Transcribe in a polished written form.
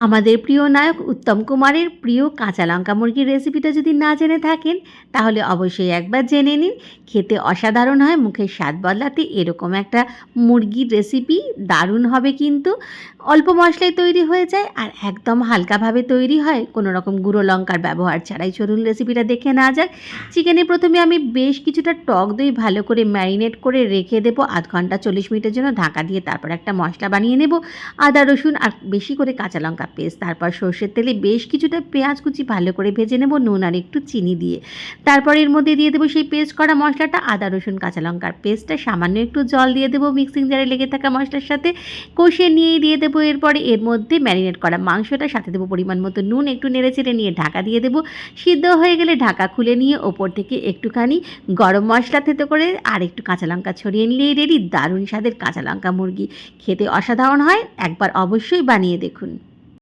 আমাদের প্রিয় নায়ক উত্তম কুমারের প্রিয় কাঁচা লঙ্কা মুরগির রেসিপিটা যদি না জেনে থাকেন, তাহলে অবশ্যই একবার জেনে নিন। খেতে অসাধারণ হয়, মুখের স্বাদ বদলাতে এরকম একটা মুরগির রেসিপি দারুণ হবে কিন্তু। অল্প মশলায় তৈরি হয়ে যায় আর একদম হালকাভাবে তৈরি হয়, কোনো রকম গুঁড়ো লঙ্কার ব্যবহার ছাড়াই। চলুন রেসিপিটা দেখে নেওয়া যাক। চিকেনে প্রথমে আমি বেশ কিছুটা টক দই ভালো করে ম্যারিনেট করে রেখে দেবো ০.৫ ঘন্টা ৪০ মিনিটের জন্য ঢাকা দিয়ে। তারপর একটা মশলা বানিয়ে নেব। আদা, রসুন আর বেশি করে কাঁচা লঙ্কা পেস্ট। তারপর সর্ষের তেলে বেশ কিছুটা পেঁয়াজ কুচি ভালো করে ভেজে নেব নুন আর একটু চিনি দিয়ে। তারপর এর মধ্যে দিয়ে দেবো সেই পেস্ট করা মশলাটা, আদা, রসুন, কাঁচা লঙ্কার পেস্টটা, সামান্য একটু জল দিয়ে দেবো মিক্সিং জারে লেগে থাকা মশলার সাথে। কষিয়ে নিয়েই দিয়ে দেবো এরপরে এর মধ্যে ম্যারিনেট করা মাংসটা, সাথে দেবো পরিমাণ মতো নুন, একটু নেড়েচেড়ে নিয়ে ঢাকা দিয়ে দেবো। সিদ্ধ হয়ে গেলে ঢাকা খুলে নিয়ে ওপর থেকে একটুখানি গরম মশলা থেতো করে আর একটু কাঁচা লঙ্কা ছড়িয়ে নিলেই রেডি দারুণ স্বাদের কাঁচা লঙ্কা মুরগি। খেতে অসাধারণ হয়, একবার অবশ্যই বানিয়ে দেখুন।